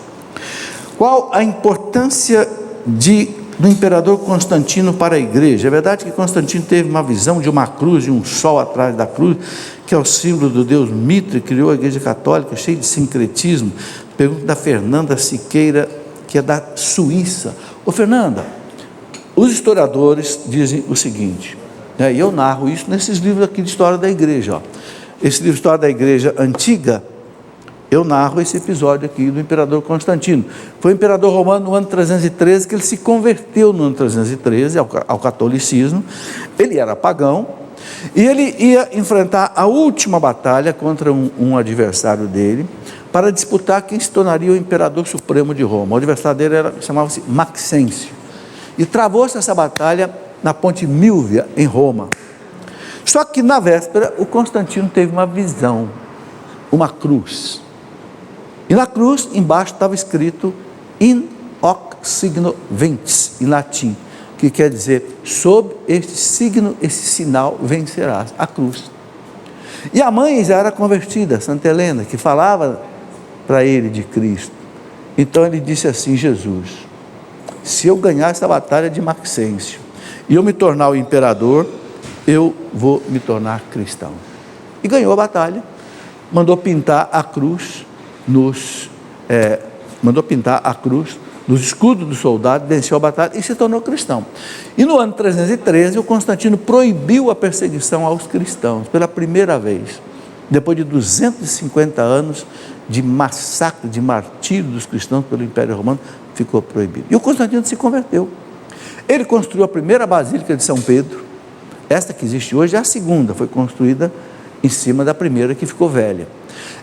Qual a importância do imperador Constantino para a igreja? É verdade que Constantino teve uma visão de uma cruz, de um sol atrás da cruz, que é o símbolo do deus Mitre, criou a igreja católica, cheia de sincretismo. Pergunta da Fernanda Siqueira, que é da Suíça. Ô Fernanda, os historiadores dizem o seguinte, né, e eu narro isso nesses livros aqui de história da igreja, ó. Esse livro de história da igreja antiga, eu narro esse episódio aqui do imperador Constantino. Foi o imperador romano no ano 313 que ele se converteu no ano 313 ao catolicismo. Ele era pagão e ele ia enfrentar a última batalha contra um adversário dele para disputar quem se tornaria o imperador supremo de Roma. O adversário dele chamava-se Maxêncio. E travou-se essa batalha na ponte Milvia, em Roma. Só que na véspera o Constantino teve uma visão, uma cruz. E na cruz, embaixo estava escrito in hoc signo vinces, em latim, que quer dizer, sob este signo, esse sinal, vencerás, a cruz. E a mãe já era convertida, Santa Helena, que falava para ele de Cristo. Então ele disse assim, Jesus, se eu ganhar essa batalha de Maxêncio, e eu me tornar o imperador, eu vou me tornar cristão. E ganhou a batalha, mandou pintar a cruz, nos escudos do soldado, venceu a batalha e se tornou cristão. E no ano 313, o Constantino proibiu a perseguição aos cristãos, pela primeira vez, depois de 250 anos de massacre, de martírio dos cristãos pelo Império Romano, ficou proibido. E o Constantino se converteu. Ele construiu a primeira Basílica de São Pedro, esta que existe hoje é a segunda, foi construída em cima da primeira que ficou velha.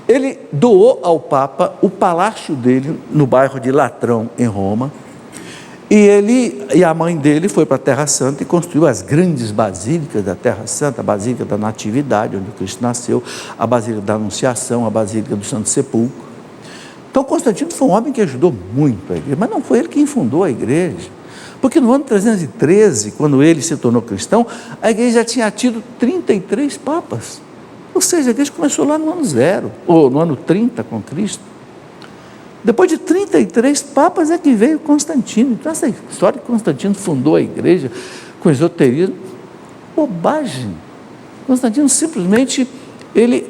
Ele doou ao Papa o palácio dele no bairro de Latrão, em Roma, e a mãe dele foi para a Terra Santa e construiu as grandes basílicas da Terra Santa, a Basílica da Natividade, onde Cristo nasceu, a Basílica da Anunciação, a Basílica do Santo Sepulcro. Então Constantino foi um homem que ajudou muito a igreja, mas não foi ele quem fundou a igreja, porque no ano 313, quando ele se tornou cristão, a igreja já tinha tido 33 papas. Ou seja, a igreja começou lá no ano 0, ou no ano 30 com Cristo. Depois de 33 papas é que veio Constantino. Então essa história que Constantino fundou a igreja com esoterismo, bobagem. Constantino simplesmente, ele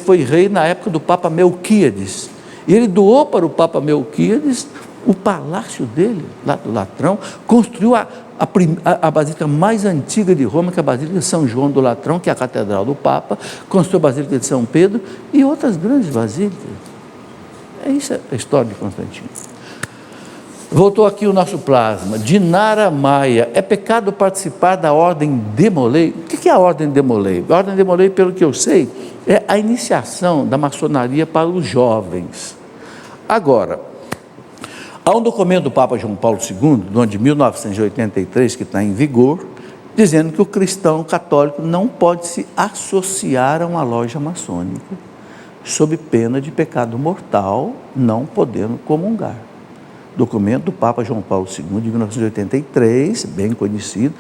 foi rei na época do Papa Melquíades. E ele doou para o Papa Melquíades o palácio dele, lá do Latrão, construiu a basílica mais antiga de Roma, que é a Basílica de São João do Latrão, que é a catedral do Papa, construiu a Basílica de São Pedro e outras grandes basílicas. É isso a história de Constantino. Voltou aqui o nosso plasma. Dinara Maia, é pecado participar da Ordem Demolei? O que é a Ordem Demolei? A Ordem Demolei, pelo que eu sei, é a iniciação da maçonaria para os jovens. Agora, há um documento do Papa João Paulo II, do ano de 1983, que está em vigor, dizendo que o cristão católico não pode se associar a uma loja maçônica, sob pena de pecado mortal, não podendo comungar. Documento do Papa João Paulo II, de 1983, bem conhecido.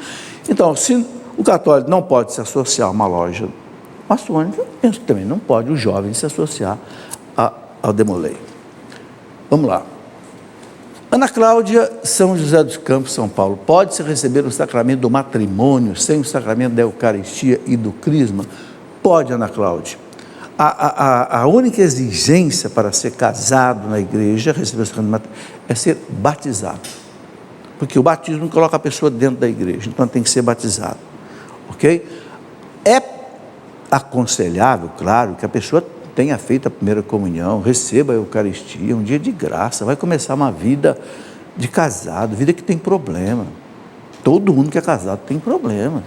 Então, se o católico não pode se associar a uma loja maçônica, eu penso que também não pode o jovem se associar ao Demolei. Vamos lá. Ana Cláudia, São José dos Campos, São Paulo, pode-se receber o sacramento do matrimônio sem o sacramento da Eucaristia e do Crisma? Pode, Ana Cláudia. A única exigência para ser casado na igreja, receber o sacramento do matrimônio, é ser batizado. Porque o batismo não coloca a pessoa dentro da igreja, então tem que ser batizado. Ok? É aconselhável, claro, que a pessoa tenha feito a primeira comunhão, receba a Eucaristia, um dia de graça, vai começar uma vida de casado, vida que tem problema. Todo mundo que é casado tem problema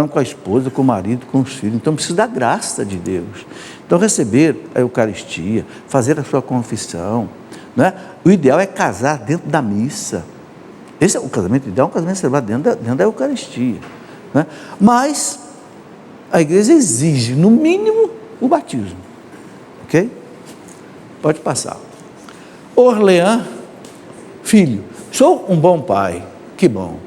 com a esposa, com o marido, com os filhos, então precisa da graça de Deus. Então receber a Eucaristia, fazer a sua confissão, né? O ideal é casar dentro da missa. Esse é o casamento ideal, é um casamento celebrado dentro da Eucaristia, né? Mas a igreja exige, no mínimo, o batismo, ok? Pode passar. Orlean, filho, sou um bom pai, que bom.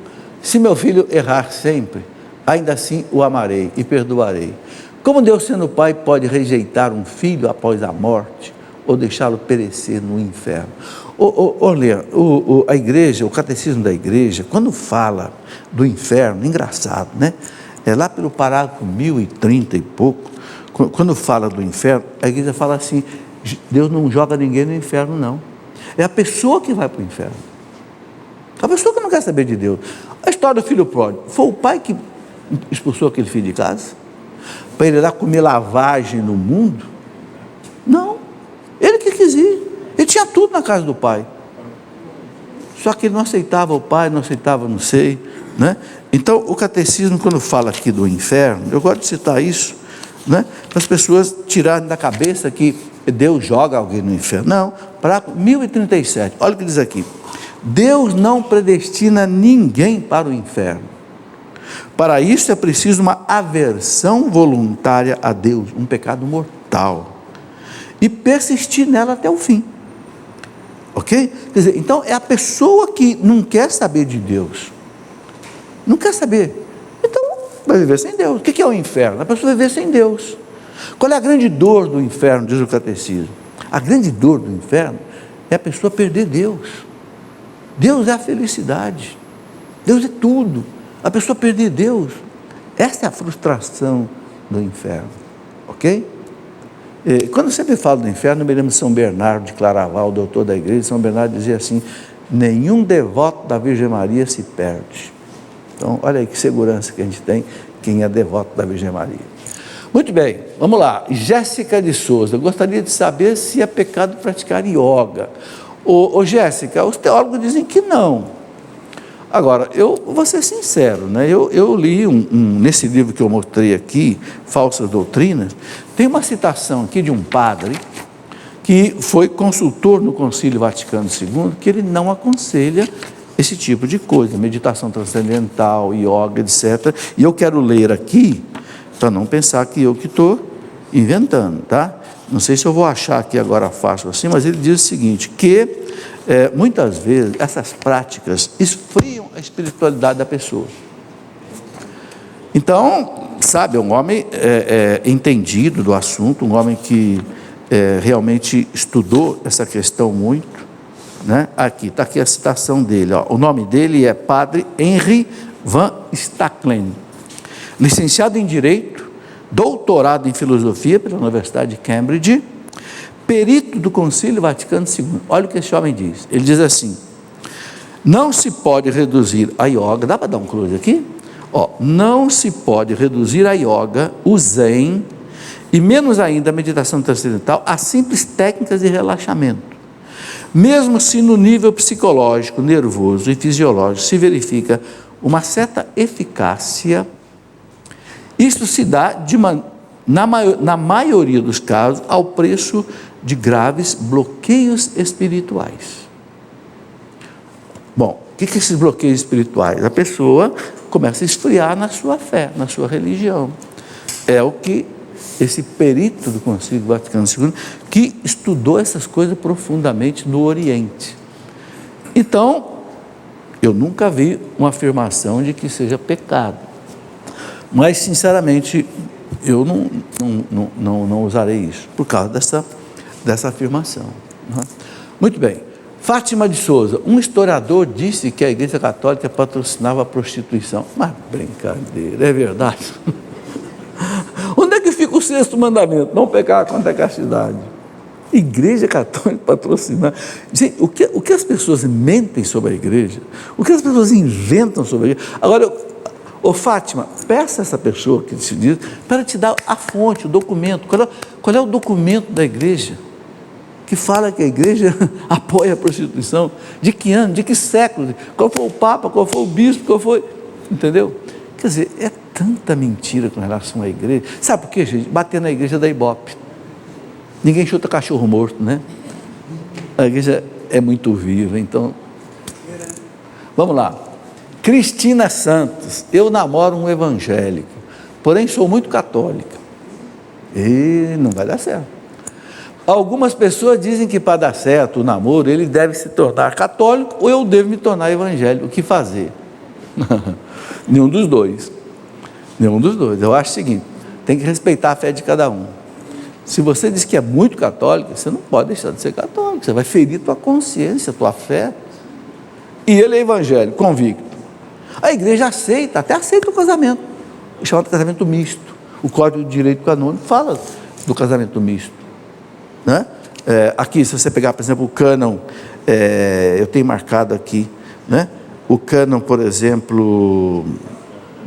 Se meu filho errar sempre, ainda assim o amarei e perdoarei. Como Deus, sendo pai, pode rejeitar um filho após a morte ou deixá-lo perecer no inferno? Orlean, a igreja, o catecismo da igreja, quando fala do inferno, engraçado, né? É lá pelo parágrafo 1030 e pouco, quando fala do inferno, a igreja fala assim: Deus não joga ninguém no inferno, não. É a pessoa que vai para o inferno. A pessoa que não quer saber de Deus. A história do filho pródigo, foi o pai que expulsou aquele filho de casa? Para ele lá comer lavagem no mundo? Não. Ele que quis ir. Ele tinha tudo na casa do pai. Só que ele não aceitava o pai, não aceitava não sei, né? Então, o catecismo, quando fala aqui do inferno, eu gosto de citar isso, né? Para as pessoas tirarem da cabeça que Deus joga alguém no inferno. Não, parágrafo 1037, olha o que diz aqui: Deus não predestina ninguém para o inferno. Para isso é preciso uma aversão voluntária a Deus, um pecado mortal, e persistir nela até o fim, ok? Quer dizer, então é a pessoa que não quer saber de Deus, não quer saber, então vai viver sem Deus. O que é o inferno? A pessoa viver sem Deus. Qual é a grande dor do inferno, diz o catecismo? A grande dor do inferno é a pessoa perder Deus. Deus é a felicidade, Deus é tudo. A pessoa perder Deus, essa é a frustração do inferno, ok? Quando eu sempre falo do inferno, eu me lembro de São Bernardo de Claraval, doutor da igreja. São Bernardo dizia assim: nenhum devoto da Virgem Maria se perde. Então, olha aí que segurança que a gente tem, quem é devoto da Virgem Maria. Muito bem, vamos lá. Jéssica de Souza, gostaria de saber se é pecado praticar yoga. Jéssica, os teólogos dizem que não. Agora, eu vou ser sincero, né? Eu li nesse livro que eu mostrei aqui, Falsas Doutrinas, tem uma citação aqui de um padre que foi consultor no Concílio Vaticano II, que ele não aconselha esse tipo de coisa, meditação transcendental, yoga, etc. E eu quero ler aqui, para não pensar que eu que estou inventando, tá? Não sei se eu vou achar aqui agora fácil assim, mas ele diz o seguinte, que muitas vezes essas práticas esfriam a espiritualidade da pessoa. Então, sabe, é um homem entendido do assunto, um homem que realmente estudou essa questão muito, né? Aqui, está aqui a citação dele, ó. O nome dele é Padre Henry Van Stacklen, licenciado em Direito, doutorado em Filosofia pela Universidade de Cambridge, perito do Concílio Vaticano II. Olha o que esse homem diz. Ele diz assim: não se pode reduzir a yoga, dá para dar um close aqui? Não se pode reduzir a yoga, o zen, e menos ainda a meditação transcendental, a simples técnicas de relaxamento. Mesmo se no nível psicológico, nervoso e fisiológico se verifica uma certa eficácia, isso se dá na maioria dos casos ao preço de graves bloqueios espirituais. Bom, o que são esses bloqueios espirituais? A pessoa começa a esfriar na sua fé, na sua religião. É o que esse perito do Concílio Vaticano II, que estudou essas coisas profundamente no Oriente. Então, eu nunca vi uma afirmação de que seja pecado, mas sinceramente eu não usarei isso por causa dessa afirmação. Muito bem. Fátima de Souza, um historiador disse que a Igreja Católica patrocinava a prostituição. Mas brincadeira, é verdade? Onde é que fica o sexto mandamento? Não pecar contra a castidade. Igreja Católica patrocinar. Gente, o que as pessoas mentem sobre a igreja, o que as pessoas inventam sobre a igreja. Agora, Ô Fátima, peça a essa pessoa que se diz, para te dar a fonte, o documento. Qual é o documento da igreja que fala que a igreja apoia a prostituição? De que ano, de que século? Qual foi o Papa, qual foi o Bispo, qual foi... Entendeu? Quer dizer, é tanta mentira com relação à igreja. Sabe por quê, gente? Bater na igreja da Ibope. Ninguém chuta cachorro morto, né? A igreja é muito viva, então... Vamos lá. Cristina Santos, eu namoro um evangélico, porém sou muito católica. E não vai dar certo. Algumas pessoas dizem que para dar certo o namoro, ele deve se tornar católico ou eu devo me tornar evangélico. O que fazer? Nenhum dos dois. Nenhum dos dois. Eu acho o seguinte, tem que respeitar a fé de cada um. Se você diz que é muito católico, você não pode deixar de ser católico. Você vai ferir tua consciência, tua fé. E ele é evangélico, convicto. A igreja aceita, até aceita o casamento, chamado casamento misto. O Código de Direito Canônico fala do casamento misto, né? Aqui, se você pegar, por exemplo, o cânon, eu tenho marcado aqui, né? O cânon, por exemplo,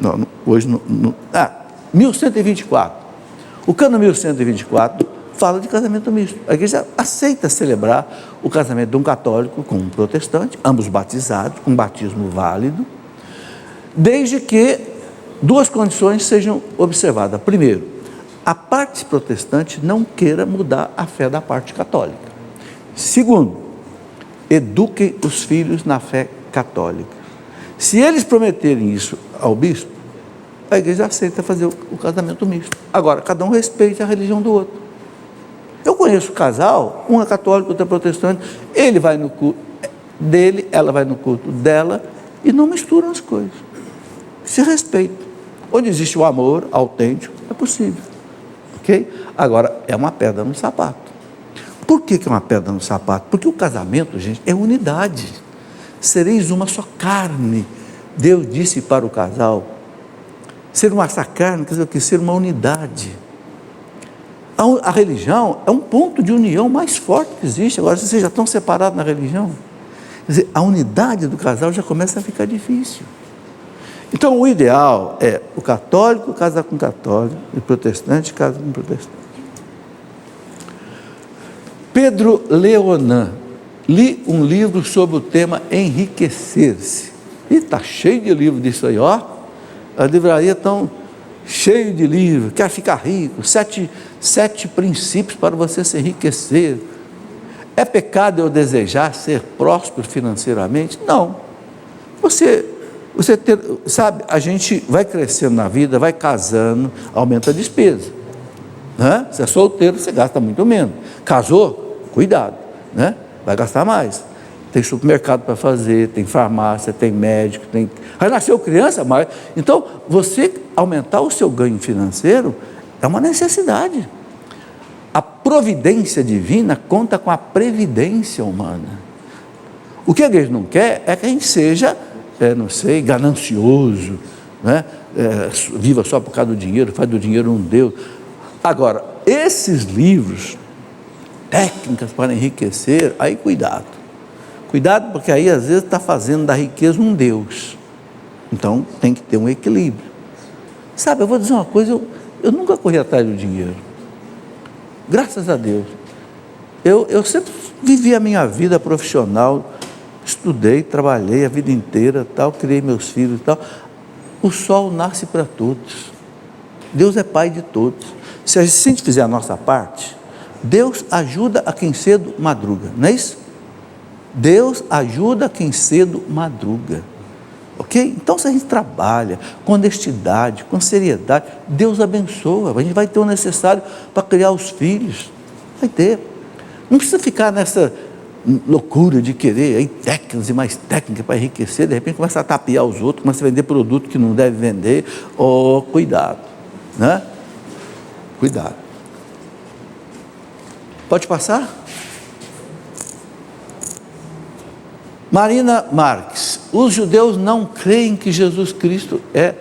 não, hoje não, 1124. O cânon 1124 fala de casamento misto. A igreja aceita celebrar o casamento de um católico com um protestante, ambos batizados, um batismo válido, desde que duas condições sejam observadas. Primeiro, a parte protestante não queira mudar a fé da parte católica. Segundo, eduquem os filhos na fé católica. Se eles prometerem isso ao bispo, a igreja aceita fazer o casamento misto. Agora, cada um respeita a religião do outro. Eu conheço um casal, um é católico, outro é protestante, ele vai no culto dele, ela vai no culto dela, e não misturam as coisas. Se respeitam. Onde existe o amor autêntico, é possível. Ok? Agora, é uma pedra no sapato. Por que é uma pedra no sapato? Porque o casamento, gente, é unidade. Sereis uma só carne. Deus disse para o casal, ser uma só carne, quer dizer o quê? Ser uma unidade. A religião é um ponto de união mais forte que existe. Agora, se vocês já estão separados na religião, quer dizer, a unidade do casal já começa a ficar difícil. Então, o ideal é o católico casar com católico e o protestante casar com protestante. Pedro Leonan, li um livro sobre o tema enriquecer-se. E está cheio de livro disso aí, ó. A livraria está cheia de livros, quer ficar rico, sete princípios para você se enriquecer. É pecado eu desejar ser próspero financeiramente? Não. Você sabe, a gente vai crescendo na vida, vai casando, aumenta a despesa, né? Se é solteiro, você gasta muito menos. Casou? Cuidado, né? Vai gastar mais. Tem supermercado para fazer, tem farmácia, tem médico, tem... Aí nasceu criança, mas... Então, você aumentar o seu ganho financeiro é uma necessidade. A providência divina conta com a previdência humana. O que a igreja não quer é que a gente seja, ganancioso, né? Viva só por causa do dinheiro, faz do dinheiro um Deus. Agora, esses livros, técnicas para enriquecer, aí cuidado. Cuidado, porque aí às vezes está fazendo da riqueza um Deus. Então tem que ter um equilíbrio. Sabe, eu vou dizer uma coisa, eu nunca corri atrás do dinheiro. Graças a Deus. Eu sempre vivi a minha vida profissional, estudei, trabalhei a vida inteira, tal, criei meus filhos e tal. O sol nasce para todos. Deus é pai de todos. Se a gente fizer a nossa parte, Deus ajuda a quem cedo madruga, não é isso? Deus ajuda quem cedo madruga, ok? Então, se a gente trabalha com honestidade, com seriedade, Deus abençoa, a gente vai ter o necessário para criar os filhos, vai ter. Não precisa ficar nessa loucura de querer aí técnicas e mais técnicas para enriquecer, de repente começa a tapear os outros, começa a vender produto que não deve vender. Cuidado, né? Cuidado. Pode passar? Marina Marques, os judeus não creem que Jesus Cristo é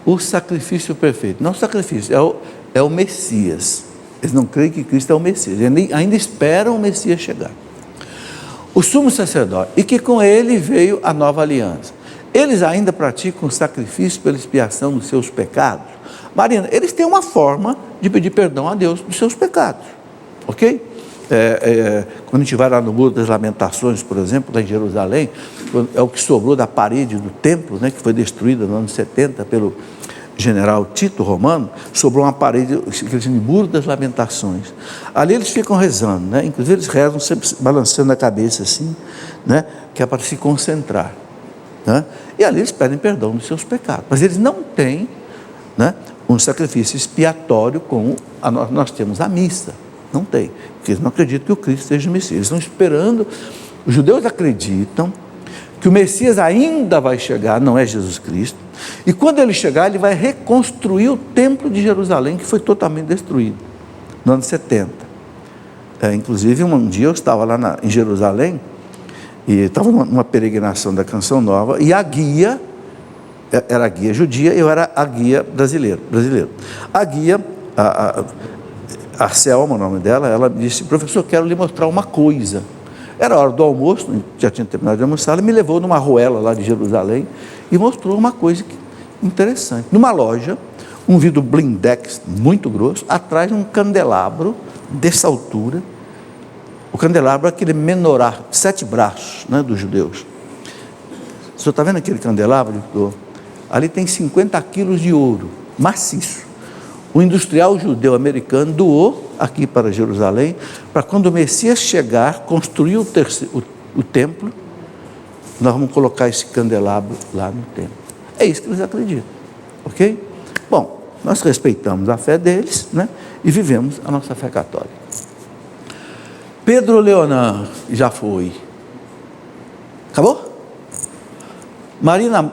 o sacrifício perfeito. Não o sacrifício, é o Messias. Eles não creem que Cristo é o Messias, eles ainda esperam o Messias chegar. O sumo sacerdote, e que com ele veio a nova aliança. eles ainda praticam sacrifício pela expiação dos seus pecados? Marina, eles têm uma forma de pedir perdão a Deus dos seus pecados, ok? Quando a gente vai lá no Muro das Lamentações, por exemplo, lá em Jerusalém, é o que sobrou da parede do templo, né, que foi destruída no ano 70 pelo general Tito Romano, sobrou uma parede, que eles chamam de Muro das Lamentações. Ali eles ficam rezando, né? Inclusive eles rezam sempre balançando a cabeça assim, né? Que é para se concentrar, né? E ali eles pedem perdão dos seus pecados, mas eles não têm, né, um sacrifício expiatório como nós temos a missa. Não tem, porque eles não acreditam que o Cristo seja o Messias. Eles estão esperando, os judeus acreditam que o Messias ainda vai chegar, não é Jesus Cristo, e quando ele chegar, ele vai reconstruir o templo de Jerusalém, que foi totalmente destruído, no ano 70. Inclusive, um dia eu estava lá em Jerusalém, e estava numa peregrinação da Canção Nova, e a guia, era a guia judia, eu era a guia brasileiro. A guia, a Selma, o nome dela, ela me disse: professor, quero lhe mostrar uma coisa. Era a hora do almoço, já tinha terminado de almoçar, ela me levou numa ruela lá de Jerusalém e mostrou uma coisa interessante. Numa loja, um vidro blindex muito grosso, atrás de um candelabro dessa altura. O candelabro é aquele menorá, 7 braços, né, dos judeus. O senhor está vendo aquele candelabro, doutor? Ali tem 50 quilos de ouro, maciço. O industrial judeu americano doou aqui para Jerusalém, para quando o Messias chegar, construir o templo, nós vamos colocar esse candelabro lá no templo. É isso que eles acreditam, ok? Bom, nós respeitamos a fé deles, né? E vivemos a nossa fé católica. Pedro Leonan, já foi. Acabou? Marina,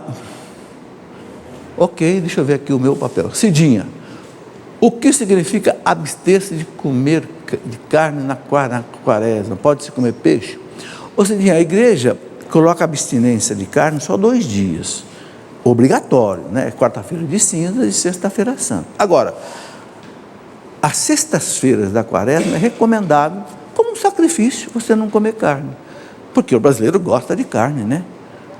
ok, deixa eu ver aqui o meu papel. Cidinha, o que significa abster-se de comer de carne na quaresma? Pode-se comer peixe? Ou seja, a igreja coloca a abstinência de carne só 2 dias, obrigatório, né? Quarta-feira de cinzas e sexta-feira santa. Agora, as sextas-feiras da quaresma é recomendável, como um sacrifício, você não comer carne, porque o brasileiro gosta de carne, né?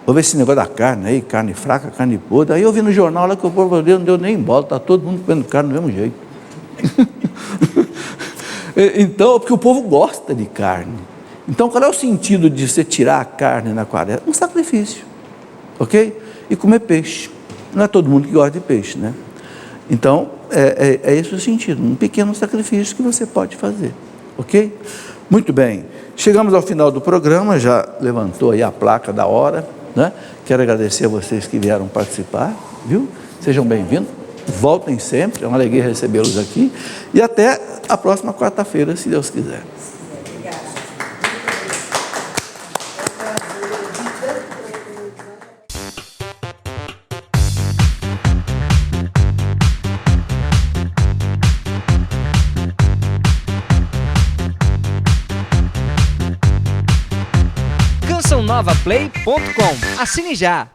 Houve esse negócio da carne aí, carne fraca, carne podre. Aí eu vi no jornal lá que o povo brasileiro não deu nem bola, está todo mundo comendo carne do mesmo jeito. Então, porque o povo gosta de carne. Então, qual é o sentido de você tirar a carne na quaresma? Um sacrifício, ok? E comer peixe. Não é todo mundo que gosta de peixe, né? Então, é esse o sentido, um pequeno sacrifício que você pode fazer, ok? Muito bem, chegamos ao final do programa, já levantou aí a placa da hora, né? Quero agradecer a vocês que vieram participar, viu? Sejam bem-vindos, voltem sempre, é uma alegria recebê-los aqui, e até a próxima quarta-feira, se Deus quiser. CançãoNovaPlay.com. Assine já!